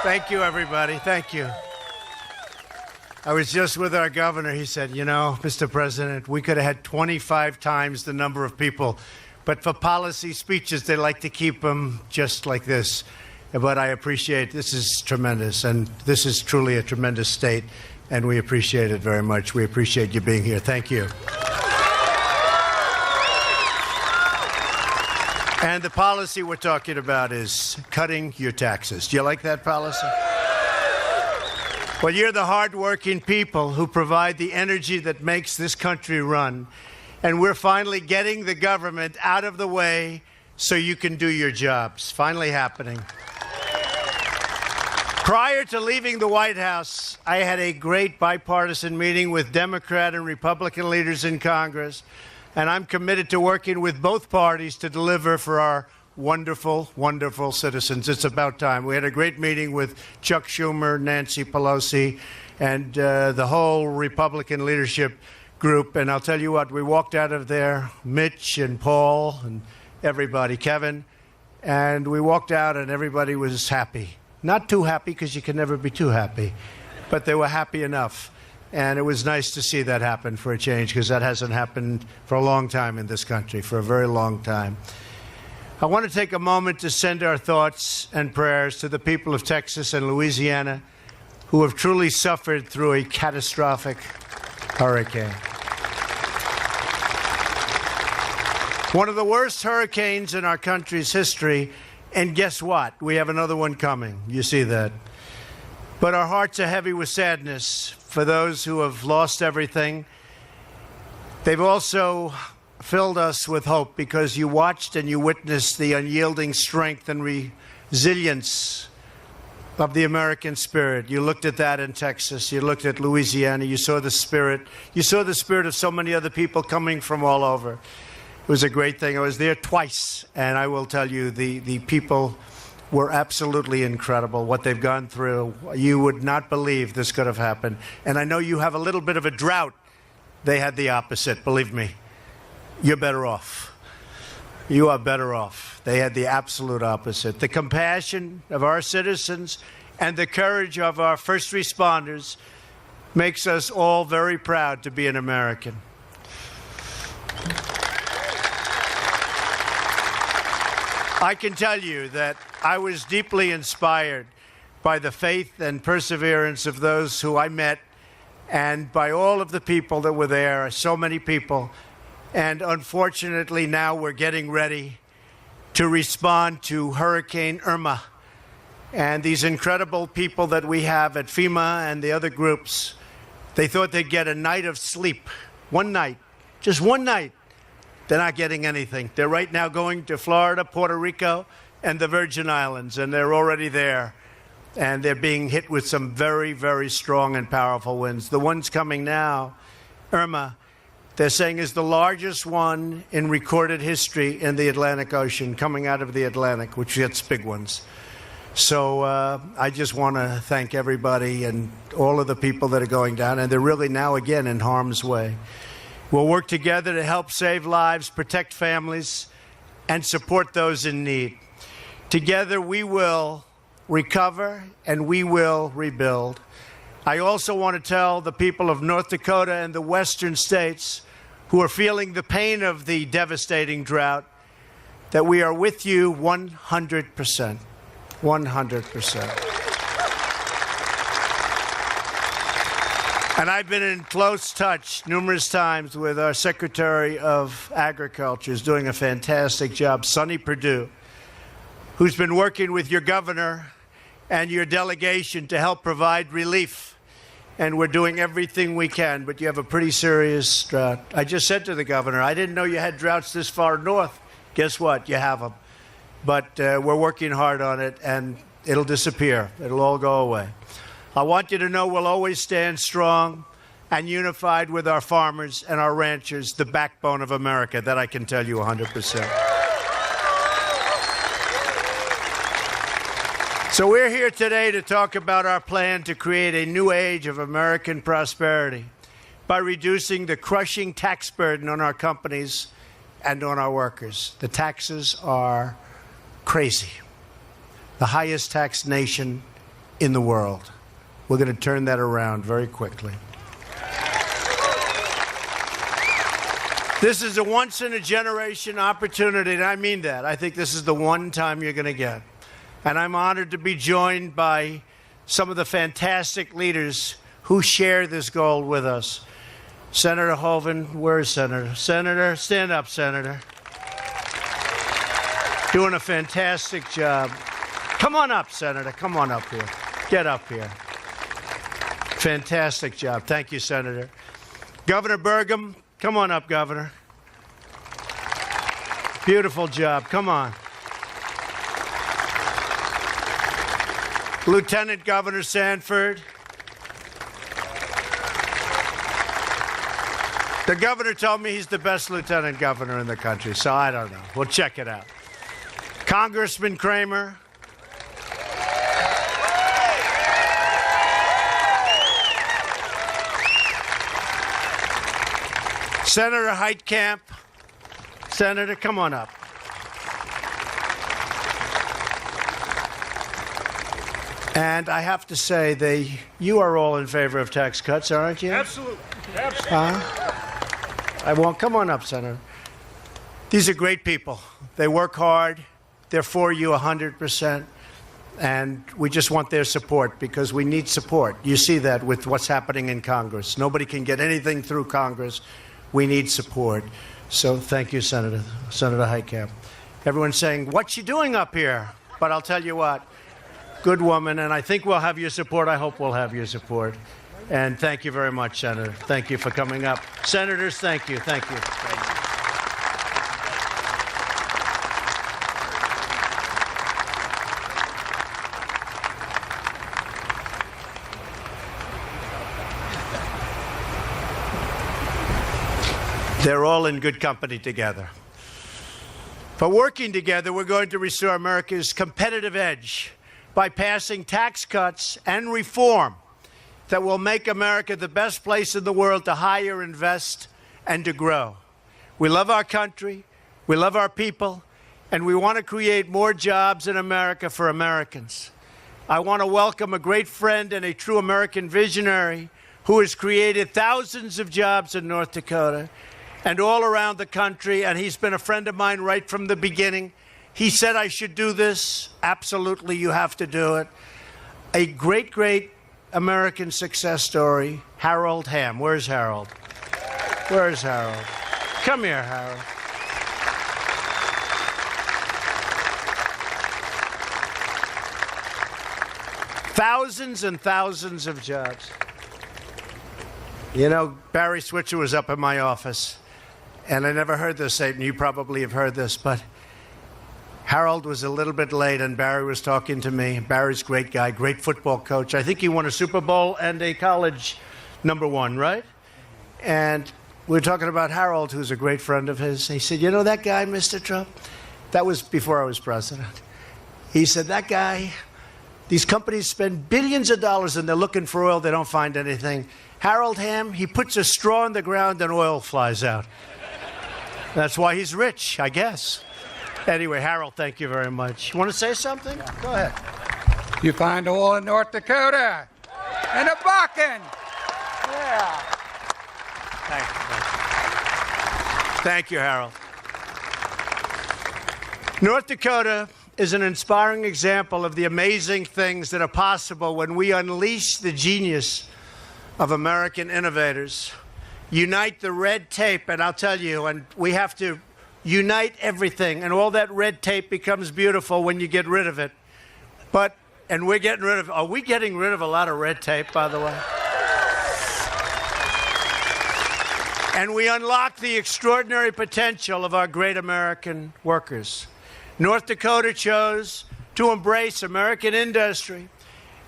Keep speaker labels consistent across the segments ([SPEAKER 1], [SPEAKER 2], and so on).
[SPEAKER 1] Thank you, everybody. Thank you. I was just with our governor. He said, you know, Mr. President, we could have had 25 times the number of people. But for policy speeches, they like to keep them just like this. But I appreciate this is tremendous. And this is truly a tremendous state. And we appreciate it very much. We appreciate you being here. Thank you. And the policy we're talking about is cutting your taxes. Do you like that policy? Well, you're the hardworking people who provide the energy that makes this country run. And we're finally getting the government out of the way so you can do your jobs. Finally happening. Prior to leaving the White House, I had a great bipartisan meeting with Democrat and Republican leaders in Congress. And I'm committed to working with both parties to deliver for our wonderful, wonderful citizens. It's about time. We had a great meeting with Chuck Schumer, Nancy Pelosi, and the whole Republican leadership group. And I'll tell you what, we walked out of there, Mitch and Paul and everybody, Kevin, and we walked out and everybody was happy. Not too happy, because you can never be too happy, but they were happy enough. And it was nice to see that happen for a change, because that hasn't happened for a long time in this country, for a very long time. I want to take a moment to send our thoughts and prayers to the people of Texas and Louisiana who have truly suffered through a catastrophic hurricane. One of the worst hurricanes in our country's history, and guess what? We have another one coming. You see that. But our hearts are heavy with sadness for those who have lost everything. They've also filled us with hope, because you watched and you witnessed the unyielding strength and resilience of the American spirit. You looked at that in Texas. You looked at Louisiana. You saw the spirit. You saw the spirit of so many other people coming from all over. It was a great thing. I was there twice, and I will tell you, the people were absolutely incredible, what they've gone through. You would not believe this could have happened. And I know you have a little bit of a drought. They had the opposite, believe me. You're better off. You are better off. They had the absolute opposite. The compassion of our citizens and the courage of our first responders makes us all very proud to be an American. I can tell you that I was deeply inspired by the faith and perseverance of those who I met, and by all of the people that were there, so many people. And unfortunately, now we're getting ready to respond to Hurricane Irma. And these incredible people that we have at FEMA and the other groups, they thought they'd get a night of sleep. One night. Just one night. They're not getting anything. They're right now going to Florida, Puerto Rico, and the Virgin Islands, and they're already there. And they're being hit with some very, very strong and powerful winds. The one's coming now, Irma, they're saying is the largest one in recorded history in the Atlantic Ocean, coming out of the Atlantic, which gets big ones. So I just want to thank everybody and all of the people that are going down, and they're really now again in harm's way. We'll work together to help save lives, protect families, and support those in need. Together we will recover and we will rebuild. I also want to tell the people of North Dakota and the western states who are feeling the pain of the devastating drought that we are with you 100%. 100%. And I've been in close touch numerous times with our Secretary of Agriculture, who's doing a fantastic job, Sonny Perdue, who's been working with your governor and your delegation to help provide relief. And we're doing everything we can, but you have a pretty serious drought. I just said to the governor, I didn't know you had droughts this far north. Guess what? You have them. But we're working hard on it, and it'll disappear. It'll all go away. I want you to know we'll always stand strong and unified with our farmers and our ranchers, the backbone of America. That I can tell you 100%. So we're here today to talk about our plan to create a new age of American prosperity by reducing the crushing tax burden on our companies and on our workers. The taxes are crazy. The highest taxed nation in the world. We're going to turn that around very quickly. This is a once-in-a-generation opportunity, and I mean that. I think this is the one time you're going to get. And I'm honored to be joined by some of the fantastic leaders who share this goal with us. Senator Hoeven, where is Senator? Senator, stand up, Senator. Doing a fantastic job. Come on up, Senator. Come on up here. Get up here. Fantastic job. Thank you, Senator. Governor Burgum, come on up, Governor. Beautiful job. Come on. Lieutenant Governor Sanford. The governor told me he's the best lieutenant governor in the country, so I don't know. We'll check it out. Congressman Kramer. Senator Heitkamp. Senator, come on up. And I have to say, you are all in favor of tax cuts, aren't you?
[SPEAKER 2] Absolutely. Absolutely.
[SPEAKER 1] I won't. Come on up, Senator. These are great people. They work hard. They're for you 100%. And we just want their support because we need support. You see that with what's happening in Congress. Nobody can get anything through Congress. We need support. So thank you, Senator Heitkamp. Everyone's saying, what's she doing up here? But I'll tell you what, good woman, and I think we'll have your support. I hope we'll have your support. And thank you very much, Senator. Thank you for coming up. Senators, thank you. Thank you. They're all in good company together. But working together, we're going to restore America's competitive edge by passing tax cuts and reform that will make America the best place in the world to hire, invest, and to grow. We love our country, we love our people, and we want to create more jobs in America for Americans. I want to welcome a great friend and a true American visionary who has created thousands of jobs in North Dakota and all around the country, and he's been a friend of mine right from the beginning. He said I should do this. Absolutely, you have to do it. A great, great American success story, Harold Hamm. Where's Harold? Where's Harold? Come here, Harold. Thousands and thousands of jobs. You know, Barry Switzer was up in my office, and I never heard this, Satan. You probably have heard this, but Harold was a little bit late, and Barry was talking to me. Barry's a great guy, great football coach. I think he won a Super Bowl and a college #1, right? And we were talking about Harold, who's a great friend of his. He said, you know that guy, Mr. Trump? That was before I was president. He said, that guy, these companies spend billions of dollars and they're looking for oil. They don't find anything. Harold Hamm, he puts a straw in the ground and oil flies out. That's why he's rich, I guess. Anyway, Harold, thank you very much. You want to say something? Go ahead.
[SPEAKER 2] You find oil in North Dakota and a Bakken. Yeah.
[SPEAKER 1] Thank you. Thank you, Harold. North Dakota is an inspiring example of the amazing things that are possible when we unleash the genius of American innovators, unite the red tape, and I'll tell you, and we have to unite everything, and all that red tape becomes beautiful when you get rid of it. And we're getting rid of, are we getting rid of a lot of red tape, by the way? And we unlock the extraordinary potential of our great American workers. North Dakota chose to embrace American industry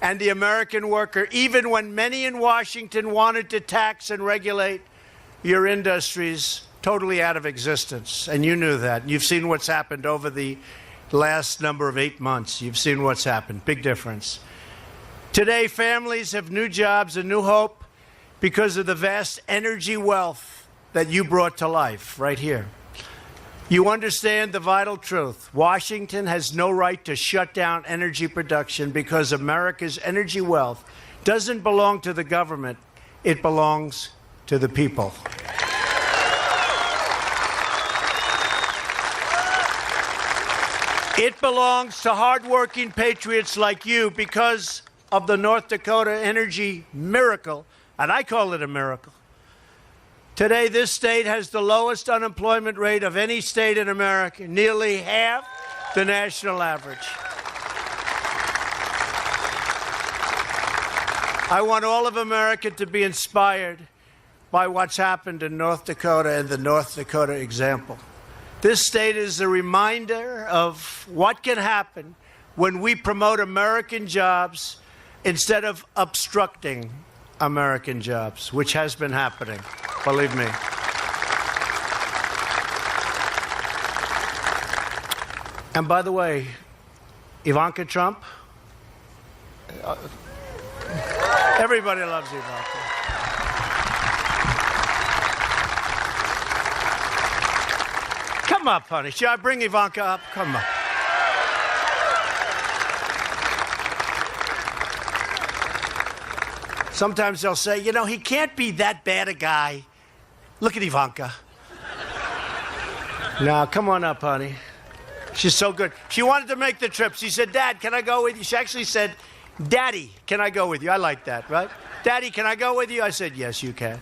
[SPEAKER 1] and the American worker, even when many in Washington wanted to tax and regulate your industries totally out of existence. And you knew that. You've seen what's happened over the last number of 8 months. You've seen what's happened. Big difference. Today, families have new jobs and new hope because of the vast energy wealth that you brought to life right here. You understand the vital truth. Washington has no right to shut down energy production because America's energy wealth doesn't belong to the government. It belongs to the people. It belongs to hardworking patriots like you because of the North Dakota energy miracle, and I call it a miracle. Today, this state has the lowest unemployment rate of any state in America, nearly half the national average. I want all of America to be inspired by what's happened in North Dakota and the North Dakota example. This state is a reminder of what can happen when we promote American jobs instead of obstructing American jobs, which has been happening, believe me. And by the way, Ivanka Trump, everybody loves Ivanka. Come up, honey. Shall I bring Ivanka up? Come on. Sometimes they'll say, you know, he can't be that bad a guy. Look at Ivanka. Now, come on up, honey. She's so good. She wanted to make the trip. She said, Dad, can I go with you? She actually said, Daddy, can I go with you? I like that, right? Daddy, can I go with you? I said, yes, you can.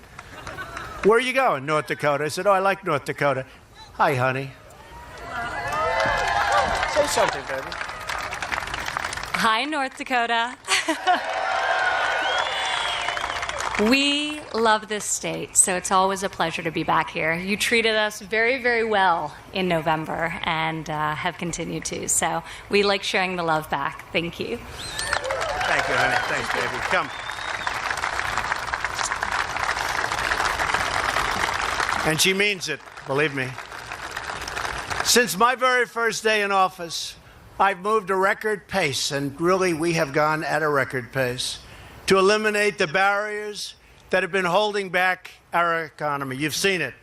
[SPEAKER 1] Where are you going? North Dakota. I said, oh, I like North Dakota. Hi, honey. Say something, baby.
[SPEAKER 3] Hi, North Dakota. We love this state, so it's always a pleasure to be back here. You treated us very, very well in November and have continued to, so we like sharing the love back. Thank you.
[SPEAKER 1] Thank you, honey. Thanks, baby. Come. And she means it, believe me. Since my very first day in office, I've moved a record pace, and really we have gone at a record pace, to eliminate the barriers that have been holding back our economy. You've seen it.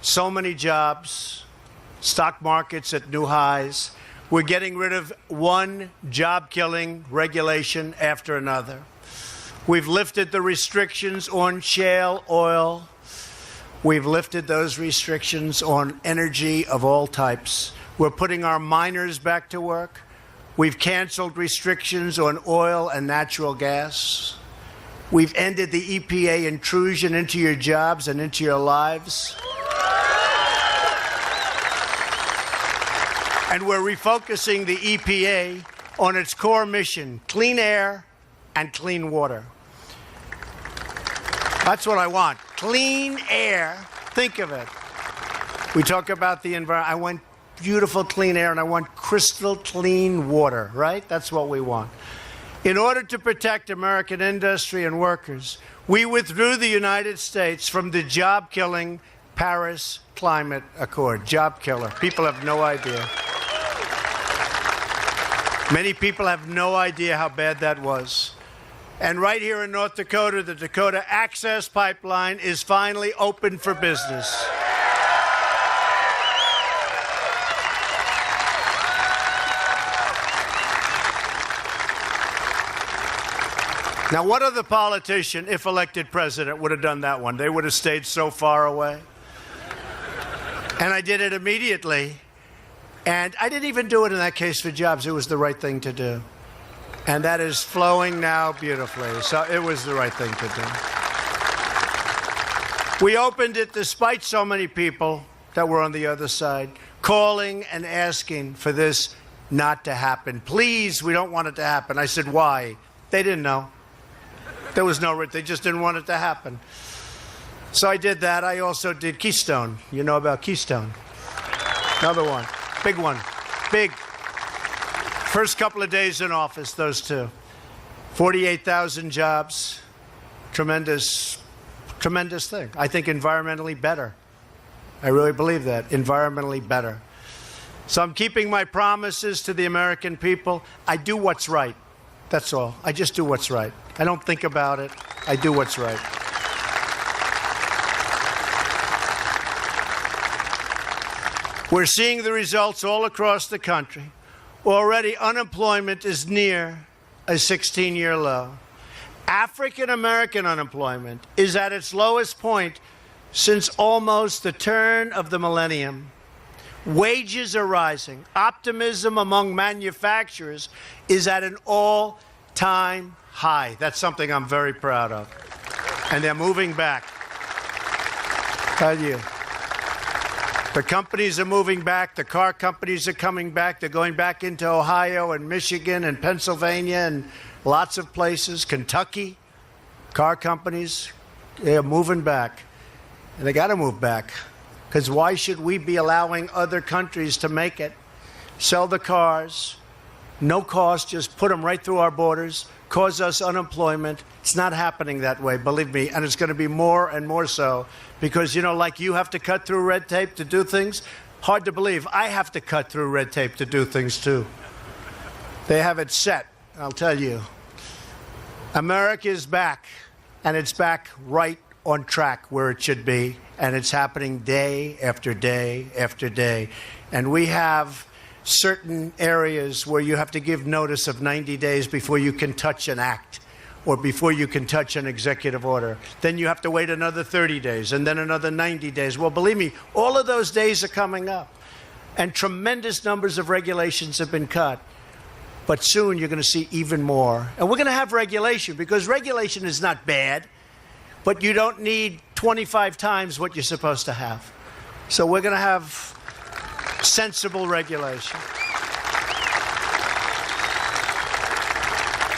[SPEAKER 1] So many jobs, stock markets at new highs. We're getting rid of one job-killing regulation after another. We've lifted the restrictions on shale oil. We've lifted those restrictions on energy of all types. We're putting our miners back to work. We've canceled restrictions on oil and natural gas. We've ended the EPA intrusion into your jobs and into your lives. And we're refocusing the EPA on its core mission, clean air and clean water. That's what I want. Clean air. Think of it. We talk about the environment. I want beautiful clean air and I want crystal clean water, right? That's what we want. In order to protect American industry and workers, we withdrew the United States from the job-killing Paris Climate Accord. Job killer. People have no idea. Many people have no idea how bad that was. And right here in North Dakota, the Dakota Access Pipeline is finally open for business. Now, what other politician, if elected president, would have done that one? They would have stayed so far away. And I did it immediately. And I didn't even do it in that case for jobs. It was the right thing to do. And that is flowing now beautifully. So it was the right thing to do. We opened it despite so many people that were on the other side calling and asking for this not to happen. Please, we don't want it to happen. I said, why? They didn't know. There was no, they just didn't want it to happen. So I did that. I also did Keystone. You know about Keystone. Another one. Big one. Big. First couple of days in office, those two. 48,000 jobs. Tremendous, tremendous thing. I think environmentally better. I really believe that. Environmentally better. So I'm keeping my promises to the American people. I do what's right. That's all. I just do what's right. I don't think about it. I do what's right. We're seeing the results all across the country. Already, unemployment is near a 16-year low. African-American unemployment is at its lowest point since almost the turn of the millennium. Wages are rising. Optimism among manufacturers is at an all-time high. That's something I'm very proud of. And they're moving back. Tell you. The companies are moving back. The car companies are coming back. They're going back into Ohio and Michigan and Pennsylvania and lots of places. Kentucky, car companies, they're moving back. And they got to move back. Because why should we be allowing other countries to make it? Sell the cars, no cost, just put them right through our borders, cause us unemployment. It's not happening that way, believe me, and it's going to be more and more so. Because, you know, like you have to cut through red tape to do things, hard to believe. I have to cut through red tape to do things, too. They have it set, I'll tell you. America is back, and it's back right on track where it should be, and it's happening day after day after day. And we have certain areas where you have to give notice of 90 days before you can touch an act or before you can touch an executive order. Then you have to wait another 30 days and then another 90 days. Well, believe me, all of those days are coming up, and tremendous numbers of regulations have been cut. But soon you're going to see even more. And we're going to have regulation, because regulation is not bad, but you don't need 25 times what you're supposed to have. So we're going to have sensible regulation.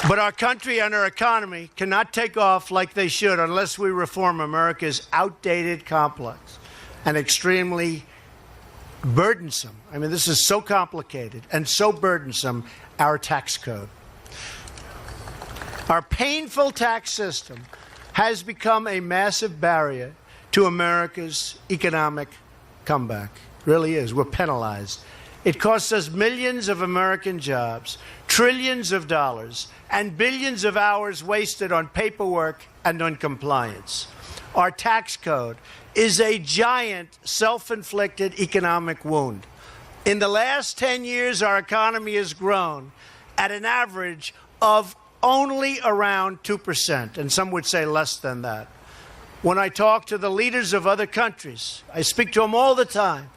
[SPEAKER 1] But our country and our economy cannot take off like they should unless we reform America's outdated, complex, and extremely burdensome. I mean, this is so complicated and so burdensome, our tax code. Our painful tax system has become a massive barrier to America's economic comeback. It really is. We're penalized. It costs us millions of American jobs, trillions of dollars, and billions of hours wasted on paperwork and on compliance. Our tax code is a giant self-inflicted economic wound. In the last 10 years, our economy has grown at an average of only around 2%, and some would say less than that. When I talk to the leaders of other countries, I speak to them all the time,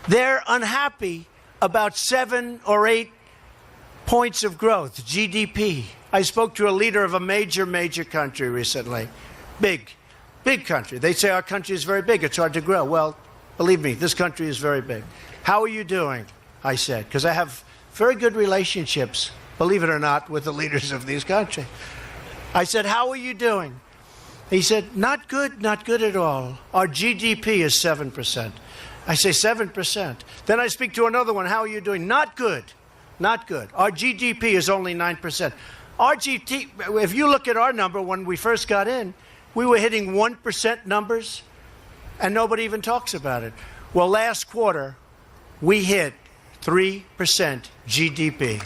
[SPEAKER 1] they're unhappy about 7 or 8 points of growth, GDP. I spoke to a leader of a major country recently. Big country. They say our country is very big. It's hard to grow. Well, believe me, this country is very big. How are you doing? I said, because I have very good relationships, believe it or not, with the leaders of these countries. I said, how are you doing? He said, not good at all. Our GDP is 7%. I say 7%. Then I speak to another one. How are you doing? Not good. Our GDP is only 9%. Our GDP, if you look at our number when we first got in, we were hitting 1% numbers, and nobody even talks about it. Well, last quarter, we hit 3% GDP.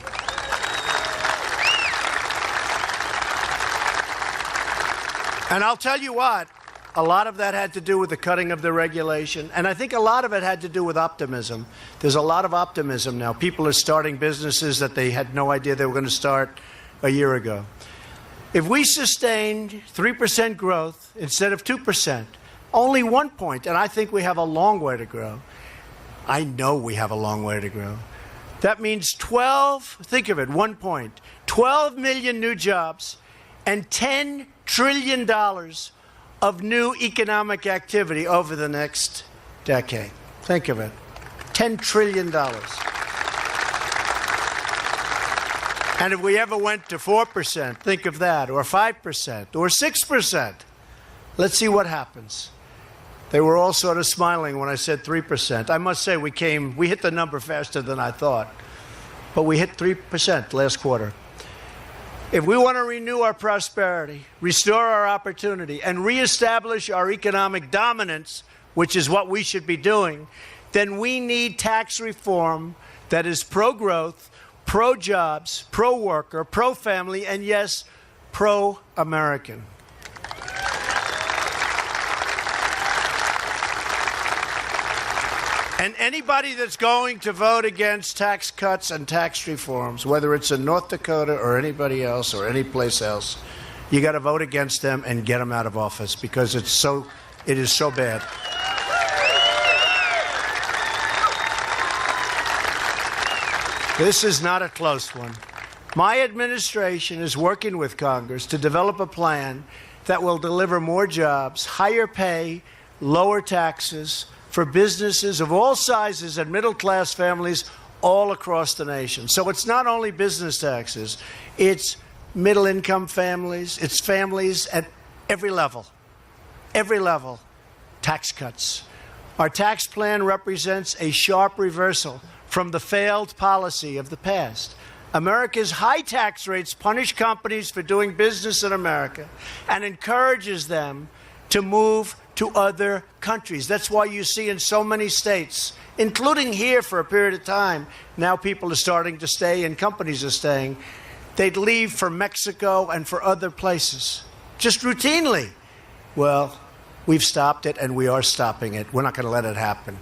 [SPEAKER 1] And I'll tell you what, a lot of that had to do with the cutting of the regulation, and I think a lot of it had to do with optimism. There's a lot of optimism now. People are starting businesses that they had no idea they were going to start a year ago. If we sustained 3% growth instead of 2%, only 1 point, and I think we have a long way to grow. I know we have a long way to grow. That means 12, think of it, 1 point, 12 million new jobs and $10 trillion of new economic activity over the next decade. Think of it, $10 trillion. And if we ever went to 4%, think of that, or 5%, or 6%. Let's see what happens. They were all sort of smiling when I said 3%. I must say we hit the number faster than I thought. But we hit 3% last quarter. If we want to renew our prosperity, restore our opportunity, and reestablish our economic dominance, which is what we should be doing, then we need tax reform that is pro-growth, pro-jobs, pro-worker, pro-family, and yes, pro-American. And anybody that's going to vote against tax cuts and tax reforms, whether it's in North Dakota or anybody else or any place else, you got to vote against them and get them out of office because it is so bad. This is not a close one. My administration is working with Congress to develop a plan that will deliver more jobs, higher pay, lower taxes for businesses of all sizes and middle-class families all across the nation. So it's not only business taxes, it's middle-income families, it's families at every level, tax cuts. Our tax plan represents a sharp reversal from the failed policy of the past. America's high tax rates punish companies for doing business in America and encourages them to move to other countries. That's why you see in so many states, including here for a period of time, now people are starting to stay and companies are staying. They'd leave for Mexico and for other places, just routinely. Well, we've stopped it and we are stopping it. We're not going to let it happen.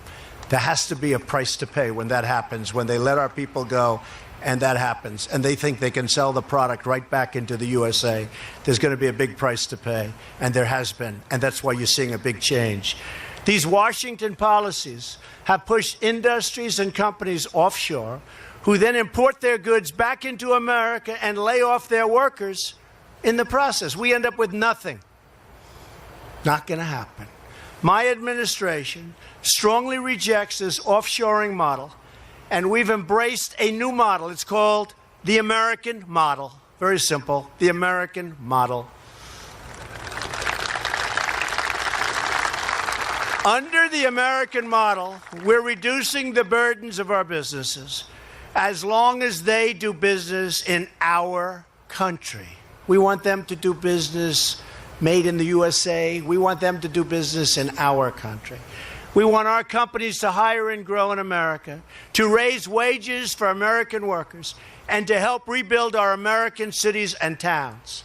[SPEAKER 1] There has to be a price to pay when that happens, when they let our people go and that happens, and they think they can sell the product right back into the USA. There's going to be a big price to pay, and there has been, and that's why you're seeing a big change. These Washington policies have pushed industries and companies offshore, who then import their goods back into America and lay off their workers in the process. We end up with nothing. Not going to happen. My administration strongly rejects this offshoring model, and we've embraced a new model. It's called the American model. Very simple, the American model. Under the American model, we're reducing the burdens of our businesses as long as they do business in our country. We want them to do business made in the USA. We want them to do business in our country. We want our companies to hire and grow in America, to raise wages for American workers, and to help rebuild our American cities and towns.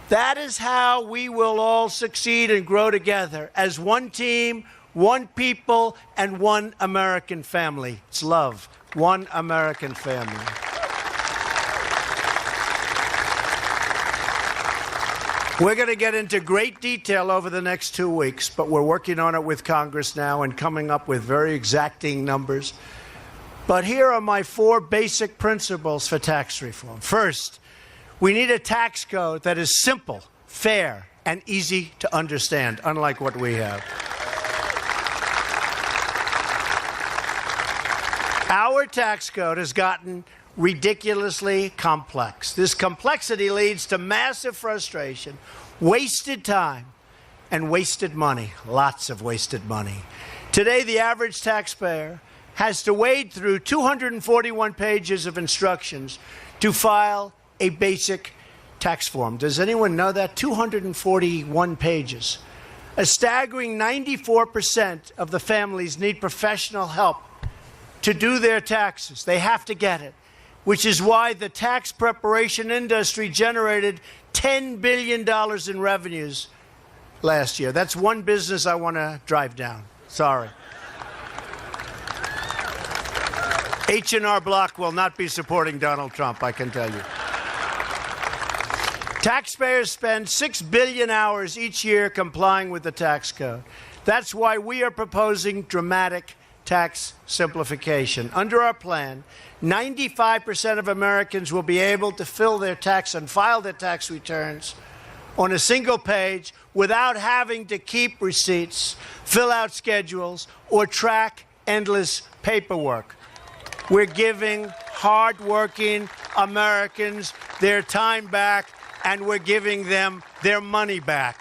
[SPEAKER 1] That is how we will all succeed and grow together as one team, one people, and one American family. It's love, one American family. We're going to get into great detail over the next 2 weeks, but we're working on it with Congress now and coming up with very exacting numbers. But here are my 4 basic principles for tax reform. First, we need a tax code that is simple, fair, and easy to understand, unlike what we have. Our tax code has gotten ridiculously complex. This complexity leads to massive frustration, wasted time, and wasted money. Lots of wasted money. Today, the average taxpayer has to wade through 241 pages of instructions to file a basic tax form. Does anyone know that? 241 pages. A staggering 94% of the families need professional help to do their taxes. They have to get it, which is why the tax preparation industry generated $10 billion in revenues last year. That's one business I want to drive down. Sorry. H&R Block will not be supporting Donald Trump, I can tell you. Taxpayers spend 6 billion hours each year complying with the tax code. That's why we are proposing dramatic tax simplification. Under our plan, 95% of Americans will be able to fill their tax and file their tax returns on a single page without having to keep receipts, fill out schedules, or track endless paperwork. We're giving hardworking Americans their time back, and we're giving them their money back.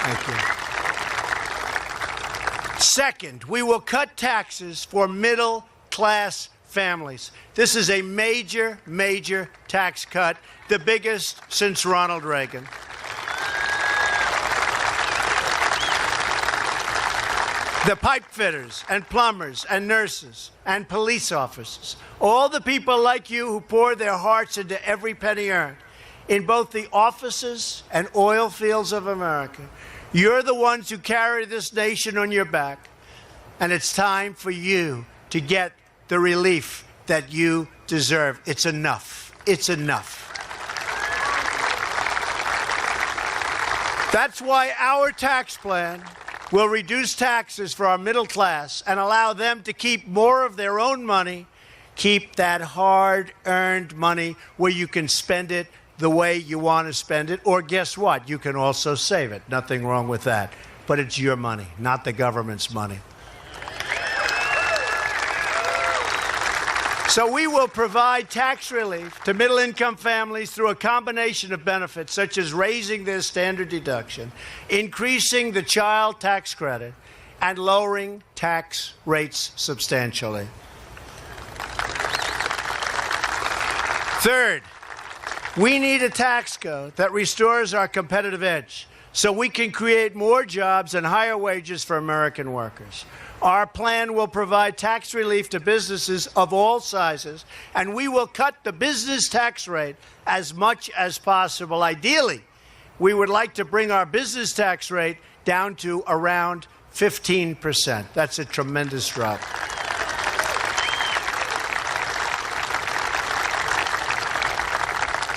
[SPEAKER 1] Thank you. Second, we will cut taxes for middle-class families. This is a major, major tax cut, the biggest since Ronald Reagan. The pipe fitters and plumbers and nurses and police officers, all the people like you who pour their hearts into every penny earned, in both the offices and oil fields of America. You're the ones who carry this nation on your back, and it's time for you to get the relief that you deserve. It's enough. It's enough. That's why our tax plan will reduce taxes for our middle class and allow them to keep more of their own money, keep that hard-earned money where you can spend it the way you want to spend it, or guess what? You can also save it. Nothing wrong with that. But it's your money, not the government's money. So we will provide tax relief to middle-income families through a combination of benefits, such as raising their standard deduction, increasing the child tax credit, and lowering tax rates substantially. Third, we need a tax code that restores our competitive edge so we can create more jobs and higher wages for American workers. Our plan will provide tax relief to businesses of all sizes, and we will cut the business tax rate as much as possible. Ideally, we would like to bring our business tax rate down to around 15%. That's a tremendous drop.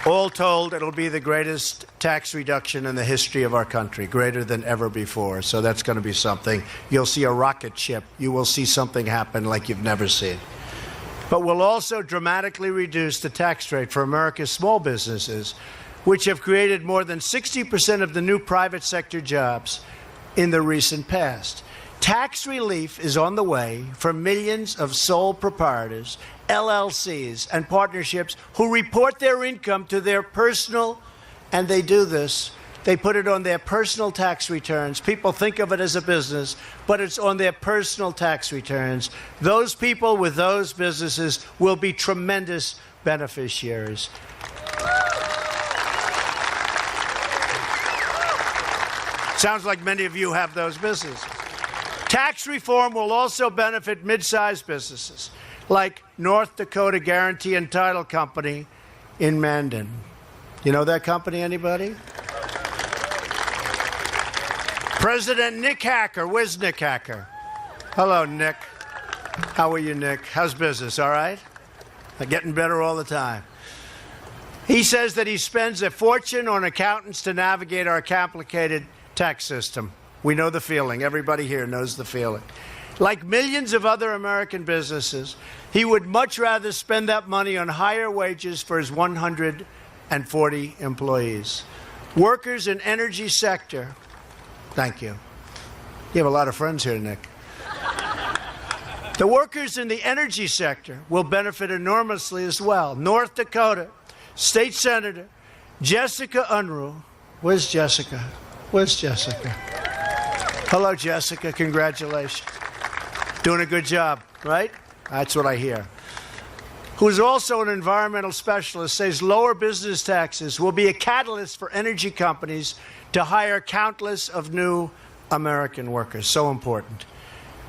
[SPEAKER 1] All told, it'll be the greatest tax reduction in the history of our country, greater than ever before. So that's going to be something. You'll see a rocket ship. You will see something happen like you've never seen. But we'll also dramatically reduce the tax rate for America's small businesses, which have created more than 60% of the new private sector jobs in the recent past. Tax relief is on the way for millions of sole proprietors, LLCs, and partnerships who report their income to their personal, and they do this, they put it on their personal tax returns. People think of it as a business, but it's on their personal tax returns. Those people with those businesses will be tremendous beneficiaries. Sounds like many of you have those businesses. Tax reform will also benefit mid-sized businesses like North Dakota Guarantee and Title Company in Mandan. You know that company, anybody? President Nick Hacker. Where's Nick Hacker? Hello, Nick. How are you, Nick? How's business, all right? They're getting better all the time. He says that he spends a fortune on accountants to navigate our complicated tax system. We know the feeling. Everybody here knows the feeling. Like millions of other American businesses, he would much rather spend that money on higher wages for his 140 employees. Workers in energy sector. Thank you. You have a lot of friends here, Nick. The workers in the energy sector will benefit enormously as well. North Dakota State Senator Jessica Unruh. Where's Jessica? Where's Jessica? Hello, Jessica. Congratulations. Doing a good job, right? That's what I hear. Who's also an environmental specialist, says lower business taxes will be a catalyst for energy companies to hire countless of new American workers. So important.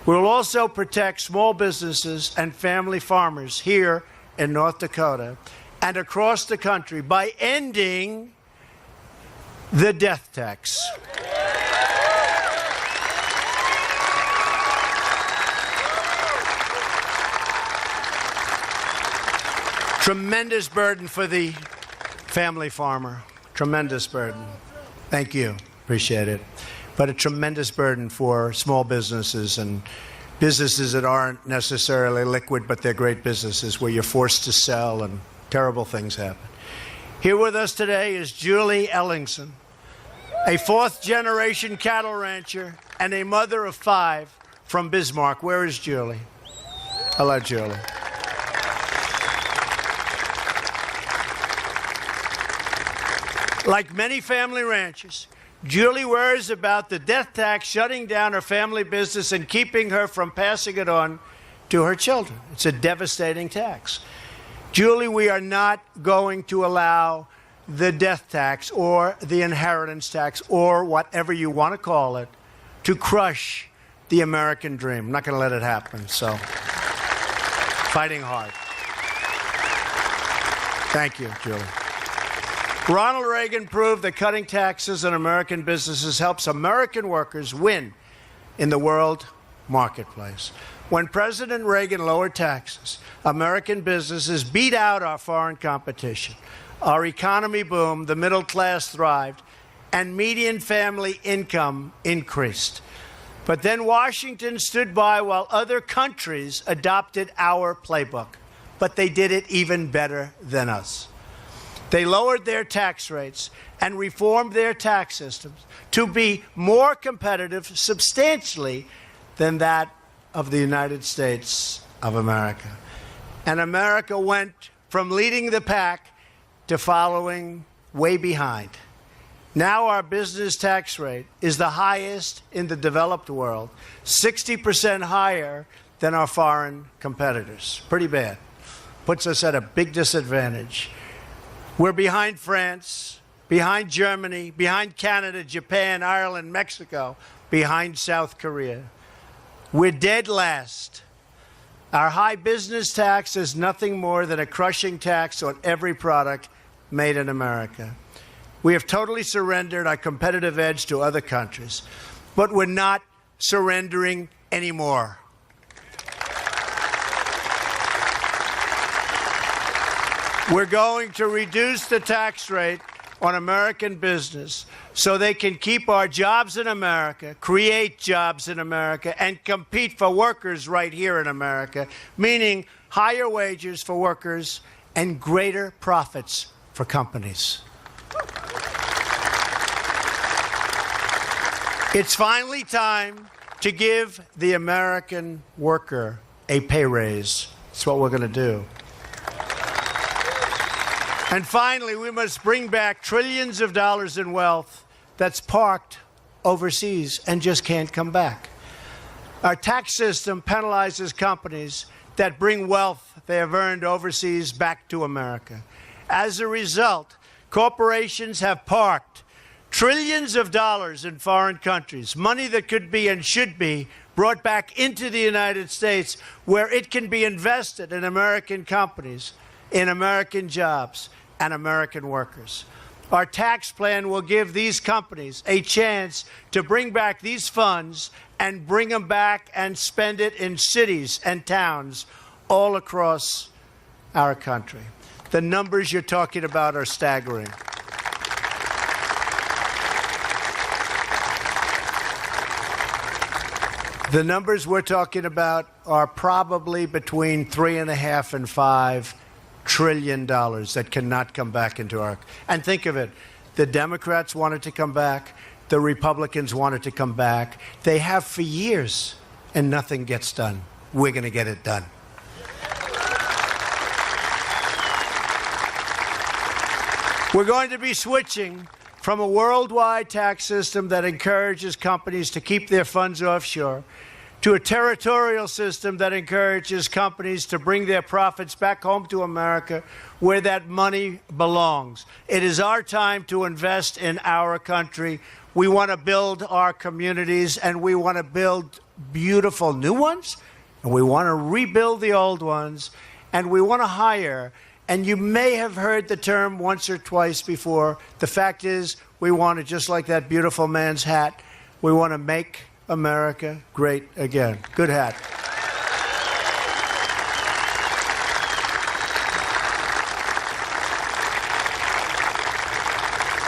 [SPEAKER 1] We'll also protect small businesses and family farmers here in North Dakota and across the country by ending the death tax. Tremendous burden for the family farmer. Tremendous burden. Thank you. Appreciate it. But a tremendous burden for small businesses and businesses that aren't necessarily liquid, but they're great businesses where you're forced to sell and terrible things happen. Here with us today is Julie Ellingson, a fourth-generation cattle rancher and a mother of 5 from Bismarck. Where is Julie? Hello, Julie. Like many family ranchers, Julie worries about the death tax shutting down her family business and keeping her from passing it on to her children. It's a devastating tax. Julie, we are not going to allow the death tax or the inheritance tax or whatever you want to call it to crush the American dream. I'm not going to let it happen. So, fighting hard. Thank you, Julie. Ronald Reagan proved that cutting taxes on American businesses helps American workers win in the world marketplace. When President Reagan lowered taxes, American businesses beat out our foreign competition. Our economy boomed, the middle class thrived, and median family income increased. But then Washington stood by while other countries adopted our playbook. But they did it even better than us. They lowered their tax rates and reformed their tax systems to be more competitive substantially than that of the United States of America. And America went from leading the pack to following way behind. Now our business tax rate is the highest in the developed world, 60% higher than our foreign competitors. Pretty bad. Puts us at a big disadvantage. We're behind France, behind Germany, behind Canada, Japan, Ireland, Mexico, behind South Korea. We're dead last. Our high business tax is nothing more than a crushing tax on every product made in America. We have totally surrendered our competitive edge to other countries, but we're not surrendering anymore. We're going to reduce the tax rate on American business so they can keep our jobs in America, create jobs in America, and compete for workers right here in America, meaning higher wages for workers and greater profits for companies. It's finally time to give the American worker a pay raise. That's what we're going to do. And finally, we must bring back trillions of dollars in wealth that's parked overseas and just can't come back. Our tax system penalizes companies that bring wealth they have earned overseas back to America. As a result, corporations have parked trillions of dollars in foreign countries, money that could be and should be brought back into the United States, where it can be invested in American companies, in American jobs, and American workers. Our tax plan will give these companies a chance to bring back these funds and bring them back and spend it in cities and towns all across our country. The numbers you're talking about are staggering. The numbers we're talking about are probably between $3.5 and $5 trillion that cannot come back into our... And think of it, the Democrats wanted to come back, the Republicans wanted to come back. They have for years, and nothing gets done. We're going to get it done. We're going to be switching from a worldwide tax system that encourages companies to keep their funds offshore to a territorial system that encourages companies to bring their profits back home to America where that money belongs. It is our time to invest in our country. We want to build our communities, and we want to build beautiful new ones, and we want to rebuild the old ones, and we want to hire. And you may have heard the term once or twice before. The fact is, we want to, just like that beautiful man's hat, we want to make America great again. Good hat.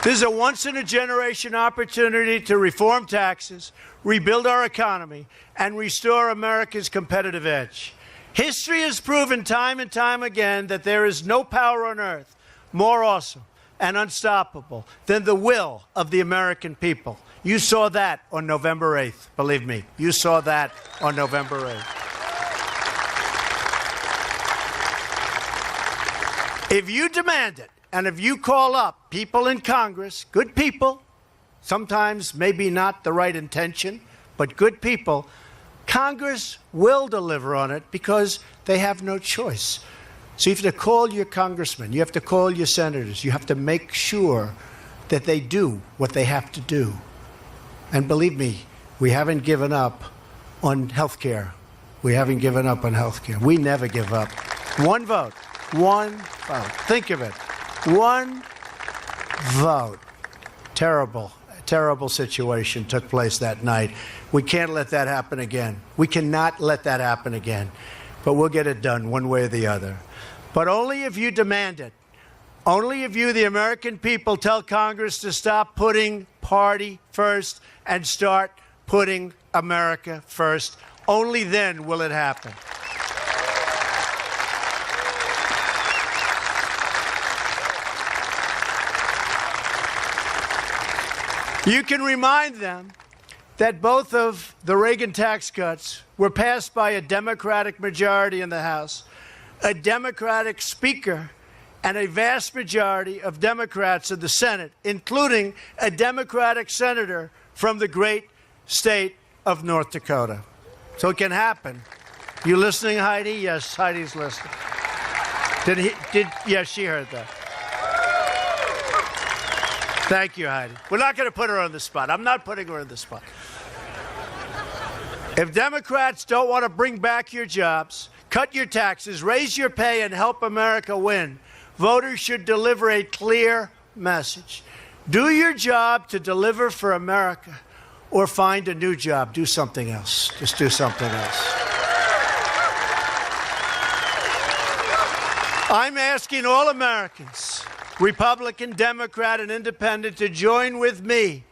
[SPEAKER 1] This is a once-in-a-generation opportunity to reform taxes, rebuild our economy, and restore America's competitive edge. History has proven time and time again that there is no power on earth more awesome and unstoppable than the will of the American people. You saw that on November 8th, believe me. You saw that on November 8th. If you demand it, and if you call up people in Congress, good people, sometimes maybe not the right intention, but good people, Congress will deliver on it because they have no choice. So you have to call your congressmen, you have to call your senators, you have to make sure that they do what they have to do. And believe me, we haven't given up on health care. We haven't given up on health care. We never give up. One vote. One vote. Think of it. One vote. Terrible, terrible situation took place that night. We can't let that happen again. We cannot let that happen again. But we'll get it done one way or the other. But only if you demand it. Only if you, the American people, tell Congress to stop putting party first and start putting America first. Only then will it happen. You can remind them that both of the Reagan tax cuts were passed by a Democratic majority in the House, a Democratic speaker, and a vast majority of Democrats in the Senate, including a Democratic senator from the great state of North Dakota. So it can happen. You listening, Heidi? Yes, Heidi's listening. Yes, she heard that. Thank you, Heidi. We're not going to put her on the spot. I'm not putting her on the spot. If Democrats don't want to bring back your jobs, cut your taxes, raise your pay, and help America win, voters should deliver a clear message. Do your job to deliver for America, or find a new job. Do something else. Just do something else. I'm asking all Americans, Republican, Democrat, and Independent, to join with me,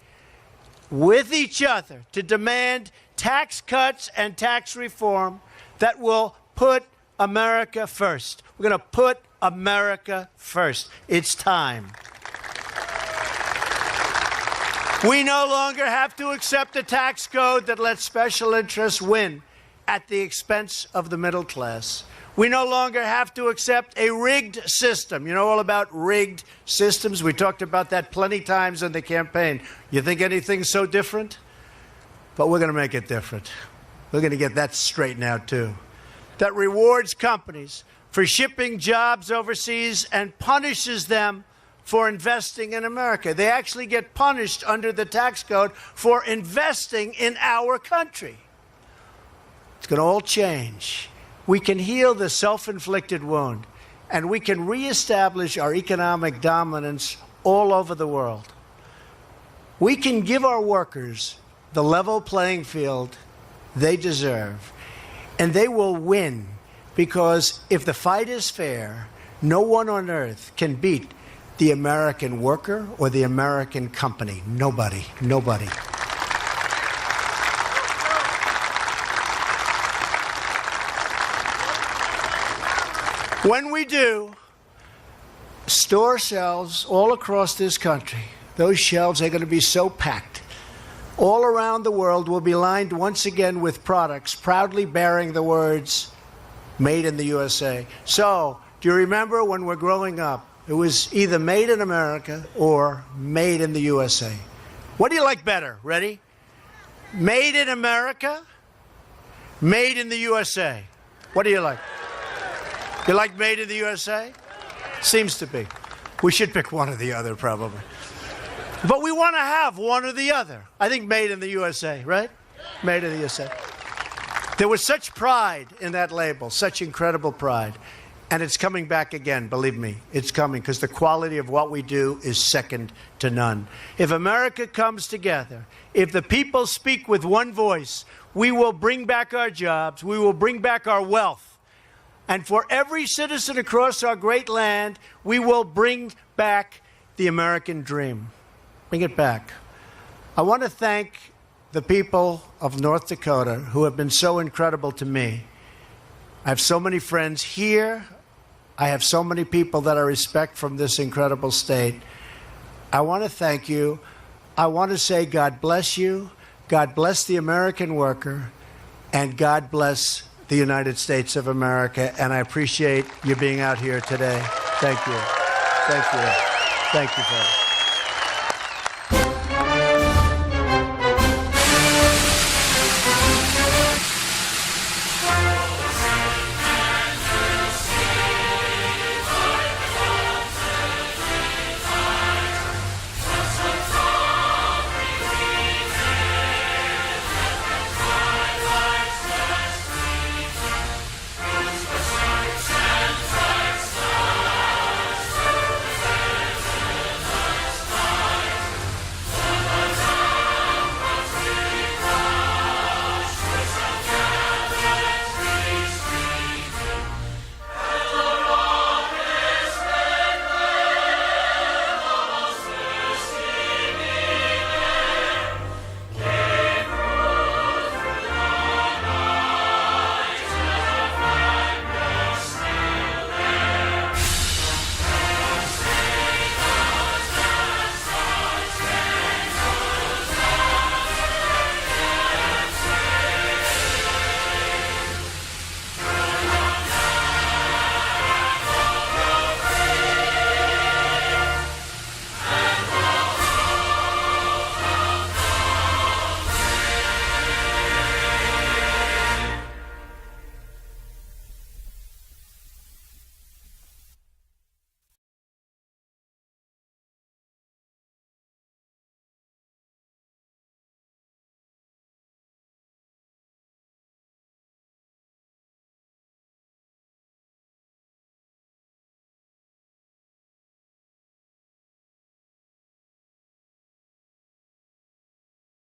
[SPEAKER 1] with each other, to demand tax cuts and tax reform that will put America first. We're going to put America first. It's time. We no longer have to accept a tax code that lets special interests win at the expense of the middle class. We no longer have to accept a rigged system. You know all about rigged systems? We talked about that plenty times in the campaign. You think anything's so different? But we're going to make it different. We're going to get that straightened out, too. That rewards companies for shipping jobs overseas and punishes them for investing in America. They actually get punished under the tax code for investing in our country. It's going to all change. We can heal the self-inflicted wound, and we can reestablish our economic dominance all over the world. We can give our workers the level playing field they deserve, and they will win, because if the fight is fair, no one on earth can beat the American worker or the American company. Nobody. Nobody. When we do, store shelves all across this country, those shelves are going to be so packed. All around the world will be lined once again with products proudly bearing the words, "Made in the USA." So, do you remember when we're growing up, it was either made in America or made in the USA? What do you like better? Ready? Made in America, made in the USA. What do you like? You like made in the USA? Seems to be. We should pick one or the other, probably. But we want to have one or the other. I think made in the USA, right? Made in the USA. There was such pride in that label, such incredible pride. And it's coming back again, believe me. It's coming, because the quality of what we do is second to none. If America comes together, if the people speak with one voice, we will bring back our jobs, we will bring back our wealth. And for every citizen across our great land, we will bring back the American dream. Bring it back. I want to thank the people of North Dakota who have been so incredible to me. I have so many friends here. I have so many people that I respect from this incredible state. I want to thank you. I want to say God bless you. God bless the American worker. And God bless the United States of America. And I appreciate you being out here today. Thank you. Thank you. Thank you, folks.